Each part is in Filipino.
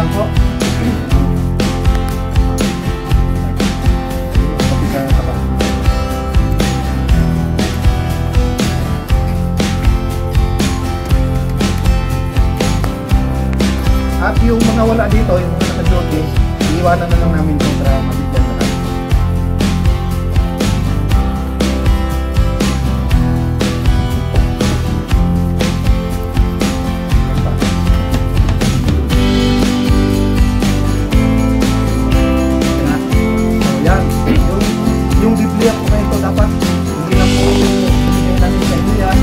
lang po. At yung mga wala dito, yung mga naka-duty, iiwanan na lang namin ito para mabigyan na lang. So yan, yung Biblia po na ito dapat hindi lang po ibigay namin sa inyo yan.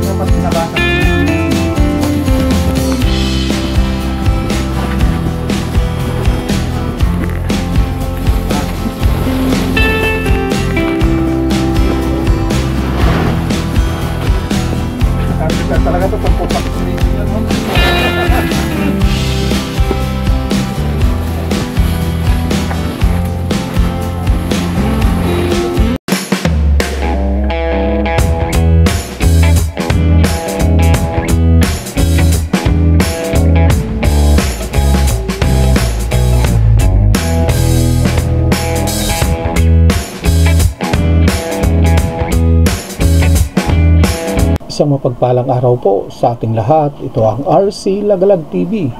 Dapat pinabasa. Talaga ito pang pupak. Isang mapagpalang araw po sa ating lahat. Ito ang RC Lagalag TV.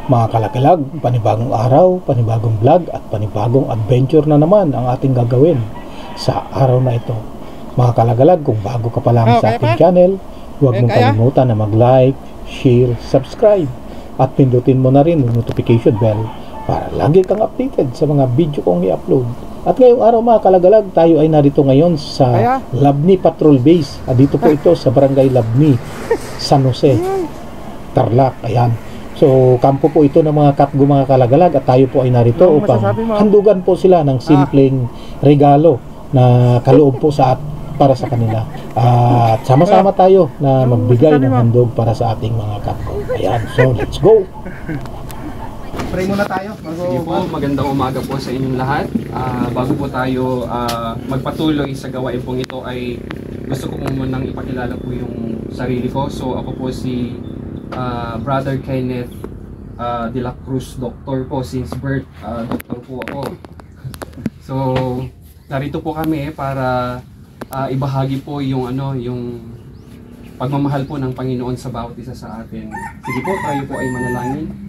Mga kalagalag, panibagong araw, panibagong vlog at panibagong adventure na naman ang ating gagawin sa araw na ito. Mga kalagalag, kung bago ka pa lang sa ating channel, huwag mong kalimutan na mag-like, share, subscribe at pindutin mo na rin yung notification bell para lagi kang updated sa mga video kong i-upload. At ngayong araw mga kalagalag, tayo ay narito ngayon sa Labni Patrol Base. Dito po ito sa Barangay Labni, San Jose, Tarlac. Ayan. So, kampo po ito ng mga Katgo mga kalagalag at tayo po ay narito upang handugan po sila ng simpleng regalo na kaloob po para sa kanila. At sama-sama tayo na magbigay ng handog para sa ating mga Katgo. Ayan. So, let's go! Pray muna tayo. Sige po, magandang umaga po sa inyong lahat. Bago po tayo magpatuloy sa gawain pong ito ay gusto ko po munang ipakilala po yung sarili ko. So ako po si Brother Kenneth de la Cruz, doktor po since birth. Doktor po ako. So narito po kami para ibahagi po yung yung pagmamahal po ng Panginoon sa bawat isa sa atin. Sige po, tayo po ay manalangin.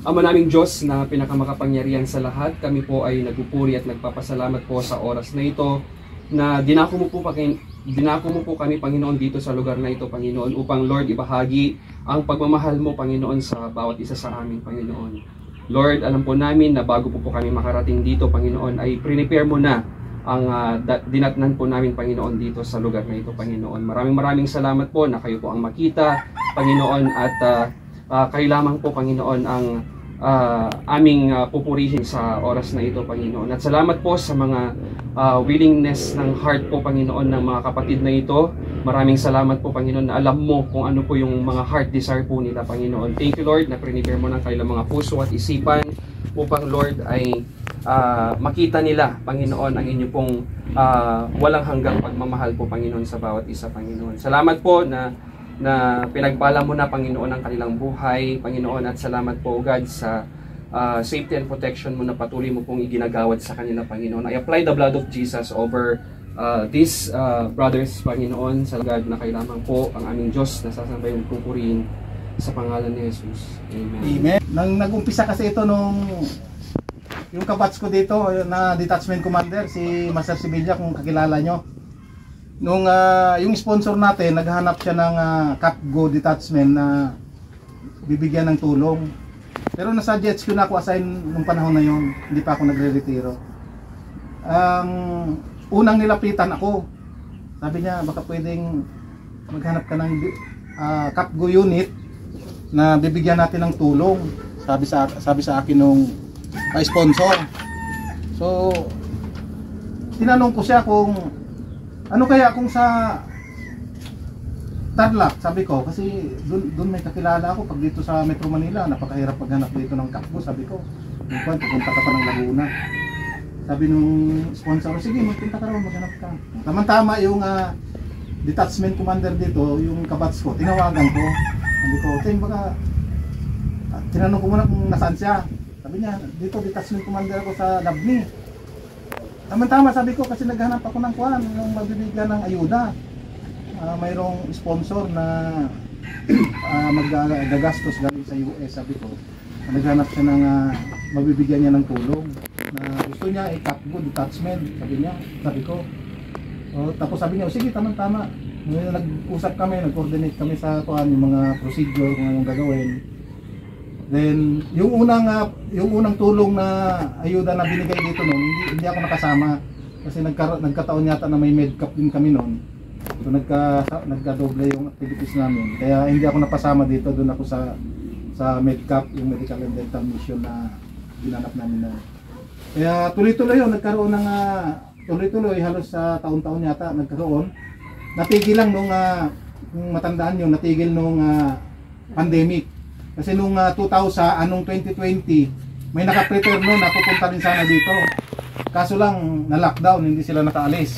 Ama naming Diyos na pinakamakapangyarihan sa lahat, kami po ay nagpupuri at nagpapasalamat po sa oras na ito na dinako mo po kami, Panginoon, dito sa lugar na ito, Panginoon, upang, Lord, ibahagi ang pagmamahal mo, Panginoon, sa bawat isa sa amin, Panginoon. Lord, alam po namin na bago po kami makarating dito, Panginoon, ay prepare mo na ang dinatnan po namin, Panginoon, dito sa lugar na ito, Panginoon. Maraming salamat po na kayo po ang makita, Panginoon, at kayo lamang po, Panginoon, ang aming pupurihin sa oras na ito, Panginoon. At salamat po sa mga willingness ng heart po, Panginoon, ng mga kapatid na ito. Maraming salamat po, Panginoon, na alam mo kung ano po yung mga heart desire po nila, Panginoon. Thank you, Lord, na prepare mo ng kanilang mga puso at isipan upang, Lord, ay makita nila, Panginoon, ang inyo pong walang hanggang pagmamahal po, Panginoon, sa bawat isa, Panginoon. Salamat po na pinagpala mo na, Panginoon, ang kanilang buhay, Panginoon, at salamat po, God, sa safety and protection mo na patuloy mo pong iginagawad sa kanila, Panginoon. I apply the blood of Jesus over these brothers, Panginoon, sa God na kayo lamang po ang aming Diyos na sasambay mong pupurihin sa pangalan ni Jesus. Amen. Amen. Nang nag-umpisa kasi ito yung kabats ko dito na detachment commander, si Master Sevilla, kung kakilala nyo. Nung yung sponsor natin, naghanap siya ng Katgo detachment na bibigyan ng tulong. Pero nasa jets ko na ako assign nung panahon na yun, hindi pa ako nagre-retiro. Unang nilapitan ako, sabi niya baka pwedeng maghanap ka ng Katgo unit na bibigyan natin ng tulong, sabi sa akin nung sponsor. So tinanong ko siya kung ano kaya kung sa Tarlac, sabi ko, kasi doon may kakilala ako. Pag dito sa Metro Manila, napakahirap maghanap dito ng Katgo, sabi ko. Pupunta ka pa ng Laguna. Sabi nung sponsor, sige, magpunta ka raw, maghanap ka. Tama-tama yung detachment commander dito, yung kabats ko, tinawagan ko. Sabi ko, Ting, baka tinanong ko muna kung nasaan siya. Sabi niya, dito detachment commander ako sa Labni. Tama-tama sabi ko kasi naghanap ako ng kuwan, yung mabibigyan ng ayuda. Mayroong sponsor na magagastos galing sa US, sabi ko. Naghanap siya ng mabibigyan niya ng tulong. Na gusto niya i-Capgo detachment, sabi ko. Tapos sabi niya, sige, tama-tama. Nag-usap kami, nag-coordinate kami sa kuwan, yung mga procedure, kung anong gagawin. Then, yung unang tulong na ayuda na binigay dito noon, hindi ako nakasama. Kasi nagkataon yata na may medcap din kami noon. So, nagka-doble yung activities namin. Kaya hindi ako napasama dito, doon ako sa medcap, yung medical and dental mission na ginanap namin noon. Kaya tuloy-tuloy yun, nagkaroon ng tuloy-tuloy, halos sa taon-taon yata nagkaroon. Natigil lang nung matandaan nyo, natigil nung pandemic. Kasi nung 2020, may naka-prepare noon na pupunta rin sana dito. Kaso lang, na-lockdown, hindi sila nakaalis.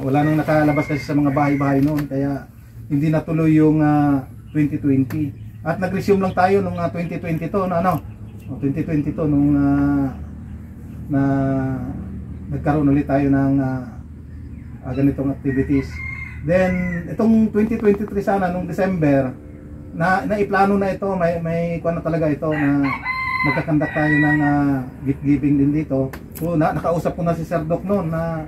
Wala nang nakalabas kasi sa mga bahay-bahay noon, kaya hindi natuloy yung 2020. At nag-resume lang tayo nung 2022, 2022 nung nagkaroon ulit tayo ng ganitong activities. Then, itong 2023 sana, nung December, naiplano na ito, may kuwan na talaga ito na magkakandak tayo ng gift giving din dito. So nakausap ko na si Sir Doc noon na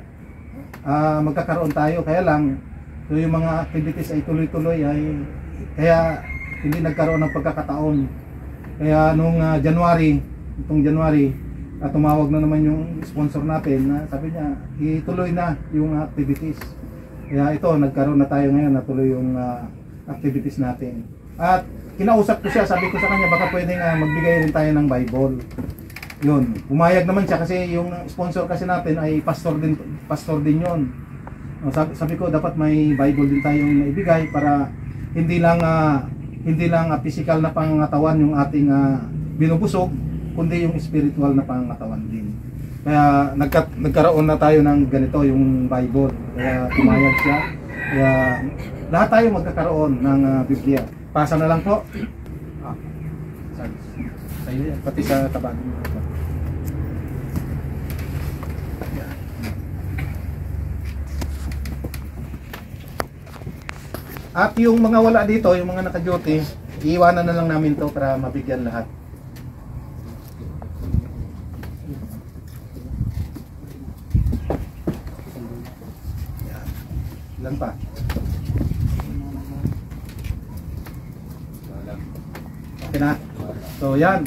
magkakaroon tayo, kaya lang so yung mga activities ay tuloy-tuloy kaya hindi nagkaroon ng pagkakataon. Kaya nung itong January, tumawag na naman yung sponsor natin na sabi niya ituloy na yung activities. Kaya ito, nagkaroon na tayo ngayon, natuloy yung activities natin. At kinausap ko siya, sabi ko sa kanya baka pwedeng magbigay rin tayo ng Bible. Yun, pumayag naman siya kasi yung sponsor kasi natin ay pastor din yun. Sabi ko dapat may Bible din tayong maibigay para hindi lang physical na pangangatawan yung ating binubusog, kundi yung spiritual na pangangatawan din. Kaya nagkaroon na tayo ng ganito, yung Bible. Kaya pumayag siya. Kaya lahat tayo magkakaroon ng Biblia. Pasa na lang po. Sa iyo yan, pati sa taban. At yung mga wala dito, yung mga naka-duty, iiwanan na lang namin to para mabigyan lahat. Yan. Ilan pa? Okay na. So yan,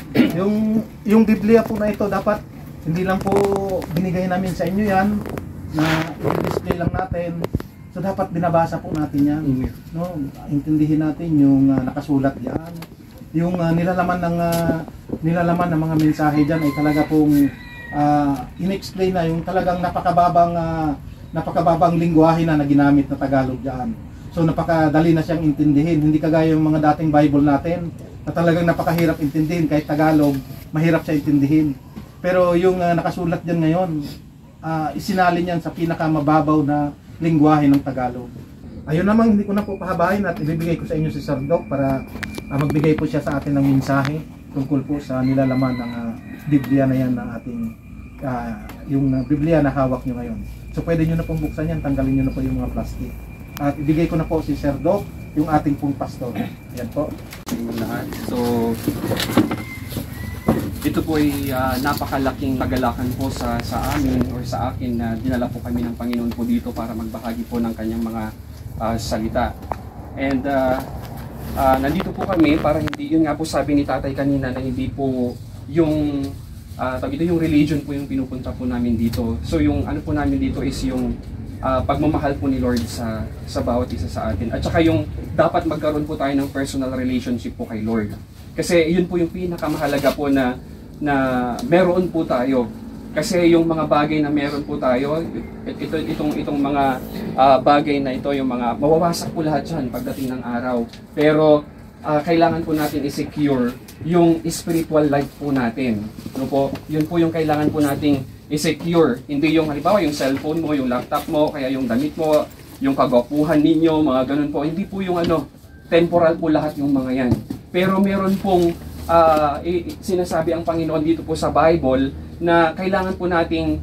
yung Biblia po na ito dapat hindi lang po binigay namin sa inyo yan na i-display lang natin. So dapat binabasa po natin yan. No, intindihin natin yung nakasulat diyan. Yung nilalaman ng mga mensahe diyan ay talaga pong in-explain na yung talagang napakababang lingwahe na ginamit na Tagalog diyan. So napakadali na siyang intindihin, hindi kagaya yung mga dating Bible natin na talagang napakahirap intindihin. Kahit Tagalog, mahirap siya intindihin. Pero yung nakasulat diyan ngayon, isinalin yan sa pinakamababaw na lingwahe ng Tagalog. Ayun naman, hindi ko na po pahabahin at ibibigay ko sa inyo si Sir Doc para magbigay po siya sa atin ng mensahe tungkol po sa nilalaman ng Biblia na yan ng ating yung Biblia na hawak nyo ngayon. So pwede nyo na pong buksan yan, tanggalin nyo na po yung mga plastic. At ibigay ko na po si Sir Doc, yung ating pong pastor. Yan po. So ito po ay napakalaking kagalakan po sa amin or sa akin na dinala po kami ng Panginoon po dito para magbahagi po ng kanyang mga salita. And nandito po kami para hindi, yun nga po sabi ni Tatay kanina na hindi po yung yung religion po yung pinupunta po namin dito. So yung ano po namin dito is yung pagmamahal po ni Lord sa bawat isa sa atin. At saka yung dapat magkaroon po tayo ng personal relationship po kay Lord. Kasi yun po yung pinakamahalaga po na meron po tayo. Kasi yung mga bagay na meron po tayo, itong mga bagay na ito, yung mga mawawasak po lahat dyan pagdating ng araw. Pero kailangan po natin i-secure yung spiritual life po natin. No po? Yun po yung kailangan po nating i-secure. Hindi yung halimbawa yung cellphone mo, yung laptop mo, kaya yung damit mo, yung kagwapuhan ninyo, mga ganun po. Hindi po yung temporal po lahat yung mga yan. Pero meron pong sinasabi ang Panginoon dito po sa Bible na kailangan po nating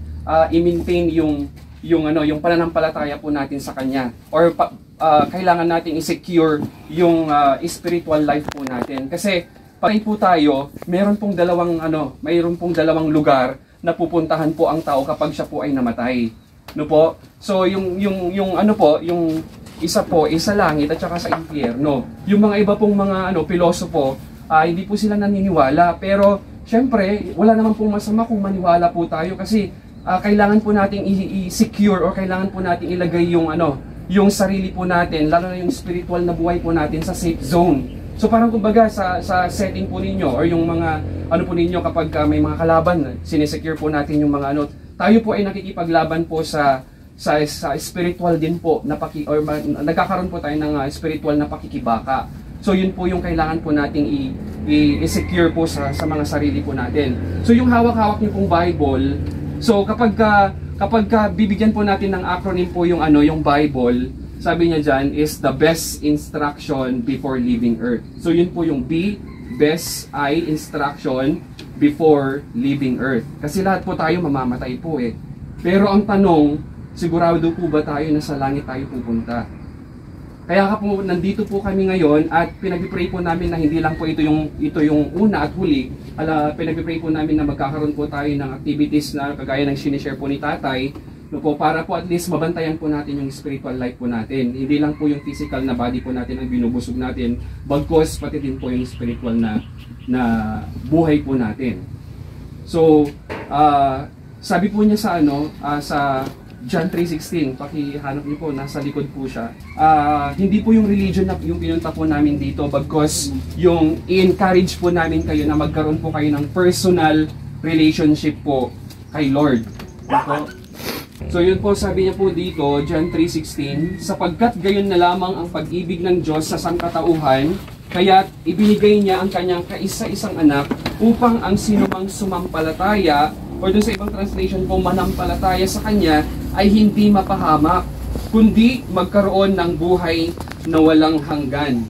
i-maintain yung pananampalataya po natin sa Kanya, or kailangan nating i-secure yung spiritual life po natin. Kasi patay po tayo, mayroon pong dalawang lugar na pupuntahan po ang tao kapag siya po ay namatay. No po? So yung isa po sa langit at saka sa impyerno. Yung mga iba pong mga pilosopo, hindi po sila naniniwala, pero syempre wala naman pong masama kung maniwala po tayo, kasi kailangan po nating i-secure, or kailangan po nating ilagay yung sarili po natin, lalo na yung spiritual na buhay po natin, sa safe zone. So parang kumbaga sa setting po ninyo, or yung mga po ninyo, kapag may mga kalaban, sinesecure po natin yung mga tayo po ay nakikipaglaban po sa spiritual din po na nagkakaroon po tayo ng spiritual na pakikibaka. So yun po yung kailangan po nating i-secure po sa mga sarili po natin. So yung hawak-hawak niyo pong Bible, so kapag bibigyan po natin ng acronym po yung Bible, sabi niya dyan is the best instruction before leaving earth. So yun po yung B, best I, instruction before leaving earth. Kasi lahat po tayo mamamatay po eh. Pero ang tanong, sigurado po ba tayo na sa langit tayo pupunta? Kaya po nandito po kami ngayon, at pinag-pray po namin na hindi lang po ito yung una at huli. Pinag-pray po namin na magkakaroon po tayo ng activities na kagaya ng sinishare po ni Tatay, para po at least mabantayan po natin yung spiritual life po natin. Hindi lang po yung physical na body po natin ang binubusog natin, bagkus pati din po yung spiritual na buhay po natin. So, sabi po niya sa John 3:16, pakihanap niyo po, nasa likod po siya. Hindi po yung religion na yung pinunta po namin dito, bagkus yung i-encourage po namin kayo na magkaroon po kayo ng personal relationship po kay Lord. So yun po, sabi niya po dito, John 3:16, sapagkat gayon na lamang ang pag-ibig ng Diyos sa sangkatauhan, kaya't ibinigay niya ang kanyang kaisa-isang anak upang ang sinumang sumampalataya, or dun sa ibang translation po, manampalataya sa kanya, ay hindi mapahamak, kundi magkaroon ng buhay na walang hanggan.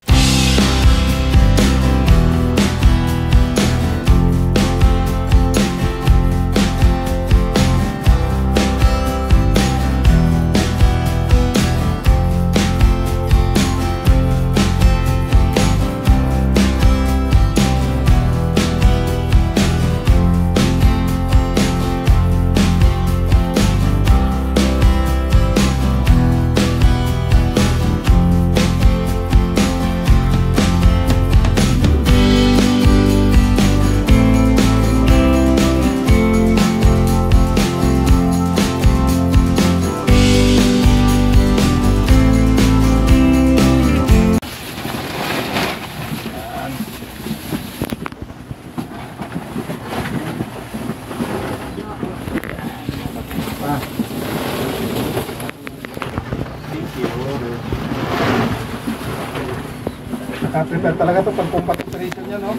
Prepare talaga to pag pumpat operation niya, no?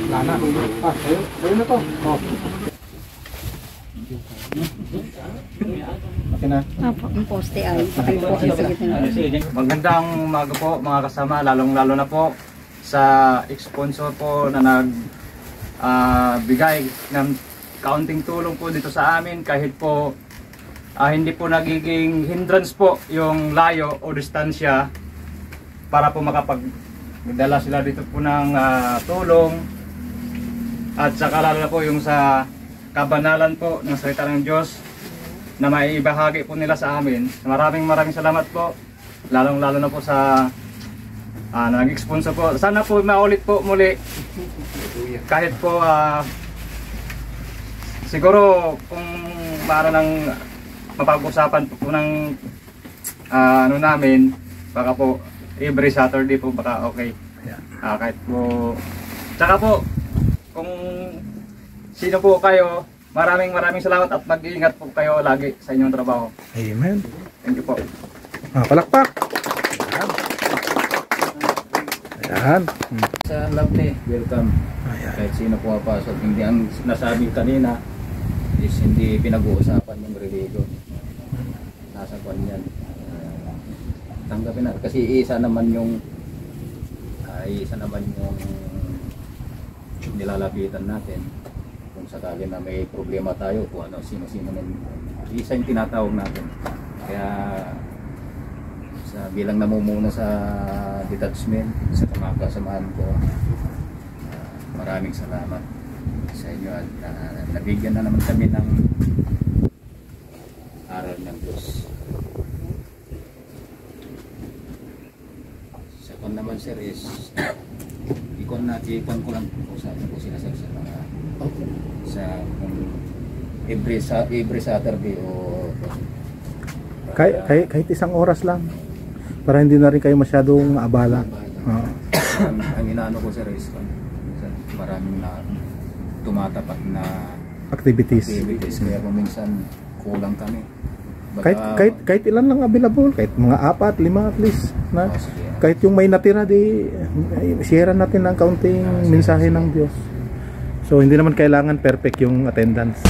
Lana. Ayun na to. Oh. Okay na. Apo, ang poste ay patay po ang sagit na. Magandang umaga po mga kasama, lalong-lalo na po sa sponsor po na bigay ng kaunting tulong po dito sa amin, kahit po hindi po nagiging hindrance po yung layo o distansya para po makapagdala sila dito po ng tulong. At saka lalo na po yung sa kabanalan po ng salita ng Diyos na maibahagi po nila sa amin. Maraming salamat po, lalong-lalo na po sa nag-sponsor po. Sana po maulit po muli, kahit po siguro kung para ng mapag-usapan po ng ano namin, baka po every Saturday po baka okay. Kahit po, tsaka po kung sino po kayo, maraming salamat at mag-iingat po kayo lagi sa inyong trabaho. Amen. Thank you po. Palakpak. Ayan. Sa Lovely, welcome. Ayan. Kahit sino po papasok, hindi ang nasabi kanina is hindi pinag-uusapan yung religion. Nasa kwan yan. Tanggapin natin kasi isa naman yung nilalapitan natin. Kung sakali na may problema tayo, kung ano, sino-sino nun, isa yung tinatawag natin. Kaya bilang namumuno sa detachment, sa mga kasamahan ko, maraming salamat sa inyo at nabigyan na naman kami ng aral ng Diyos. Sa kon naman sir is ikon ko lang po sa sila sa mga sa every Saturday o Kahit isang oras lang. Para hindi na rin kayo masyadong maabala. ang inaano ko sir is maraming na tumatapat na Activities. kaya kung minsan kulang kami. Kahit ilan lang available, kahit mga 4, 5 at least na. Kahit yung may natira di share natin ng kaunting mensahe ng Diyos. So hindi naman kailangan perfect yung attendance.